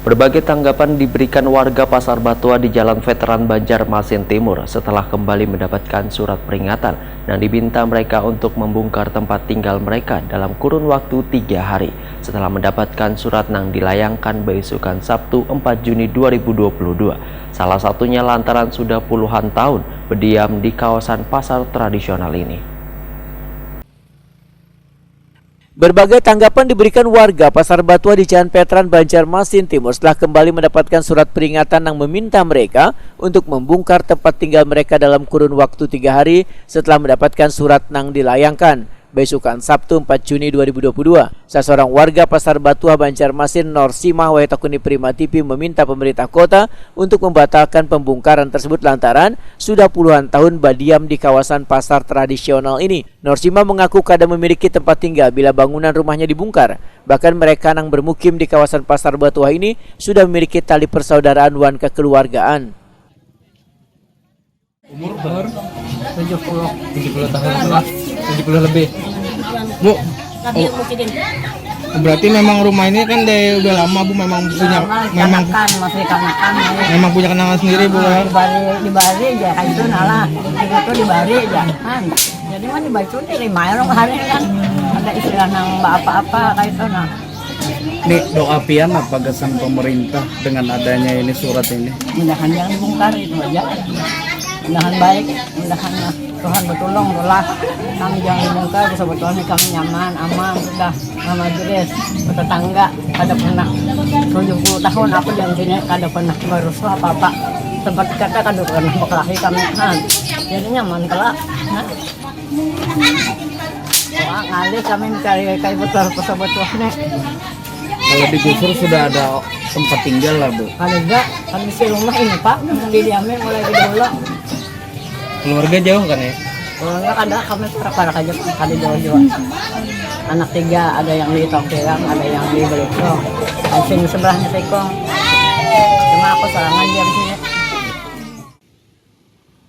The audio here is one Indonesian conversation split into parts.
Berbagai tanggapan diberikan warga Pasar Batua di Jalan Veteran Banjarmasin Timur setelah kembali mendapatkan surat peringatan dan diminta mereka untuk membongkar tempat tinggal mereka dalam kurun waktu 3 hari setelah mendapatkan surat yang dilayangkan beisukan Sabtu 4 Juni 2022. Salah satunya lantaran sudah puluhan tahun berdiam di kawasan pasar tradisional ini. Berbagai tanggapan diberikan warga Pasar Batua di Jalan Veteran Banjarmasin Timur setelah kembali mendapatkan surat peringatan yang meminta mereka untuk membongkar tempat tinggal mereka dalam kurun waktu 3 hari setelah mendapatkan surat yang dilayangkan besukan Sabtu 4 Juni 2022. Seorang warga Pasar Batua Banjarmasin Norsima Waitakuni Prima TV meminta pemerintah kota untuk membatalkan pembongkaran tersebut lantaran sudah puluhan tahun berdiam di kawasan pasar tradisional ini. Norsima mengaku kadang memiliki tempat tinggal bila bangunan rumahnya dibongkar. Bahkan mereka yang bermukim di kawasan Pasar Batua ini sudah memiliki tali persaudaraan wan kekeluargaan. Umur 70 tahun lah, 70 lebih. Bu, berarti memang rumah ini kan dari udah lama Bu, memang punya memang punya kenangan sendiri Bu ya. Di Bali aja kan itu nalah. Itu di Bali aja kan. Jadi mah di Bali dari Mayang hari kan ada istilah nang apa-apa kayak itu nah. Nih doa pian apa kesan pemerintah dengan adanya ini surat ini? Mudahan yang dibongkar itu aja. Mudahan baik, mudahan Tuhan bertolong lah. Kami jangan dibongkar, sebetulnya kami nyaman, aman, sudah mama jelas. Tetangga ada pernah 70 tahun aku yang sini ada pernah berusaha apa-apa. Tempat kata kada pernah berkelahi kami kan. Jadi nyaman kelak. Wah, ngalih kami mencari kayak betul-betul. Kalau digusur sudah ada tempat tinggal lah Bu. Ada kan di rumah ini Pak, di diamnya mulai di dulu. Keluarga jauh kan ya? Keluarga ada kami para aja ada jauh-jauh. Anak 3 ada yang di Tokyo, ada yang di Belitung. Di sini sebelahnya Tekong. Cuma aku sorangan dia di sini.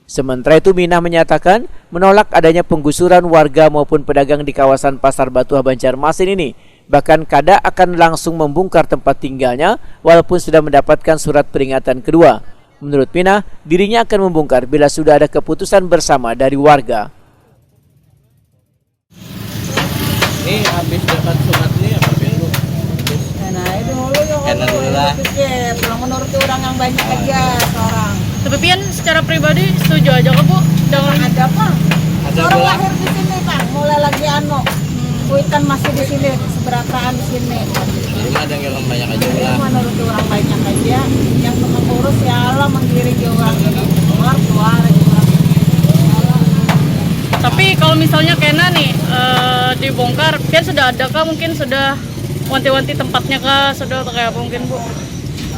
Sementara itu Minah menyatakan menolak adanya penggusuran warga maupun pedagang di kawasan Pasar Batua Banjarmasin ini. Bahkan kada akan langsung membongkar tempat tinggalnya walaupun sudah mendapatkan surat peringatan kedua. Menurut Minah, dirinya akan membongkar bila sudah ada keputusan bersama dari warga. Ini habis dapat surat nih apa Bu? Nah itu dulu ya lah. Pulang menurut orang yang banyak aja seorang. Tapi Pian secara pribadi setuju aja kok Bu dengan Ada apa? Ada Orang bola. lahir di sini Pak, mulai lagi Kuitan masih di sini, seberataan di sini. Cuma ada yang banyak aja Jadi lah. menurut orang banyak aja, yang pengurus ya Allah menggiring orang ini keluar orang. Tapi kalau misalnya kena nih dibongkar, Pian sudah ada kah mungkin sudah wanti-wanti tempatnya kah sudah atau kayak apa mungkin Bu?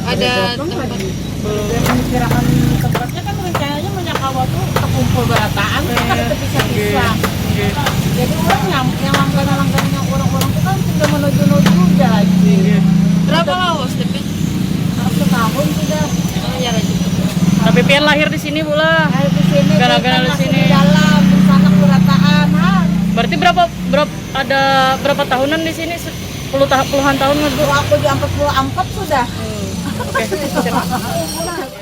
Ada tempat Pemikiran tempatnya kan rencananya menyakawa tuh terkumpul berataan, kan itu bisa. Jadi orang yang langganan orang-orang itu kan sudah menuju udah lagi. berapa lawas tapi? Setahun sudah. Ya Tapi Pian lahir di sini Bu lah. Di sini. Gara-gara di sini. Di dalam di sana berataan. Berarti berapa tahunan di sini? Puluhan tahun nggak Bu? Aku di 44 sudah. Oke.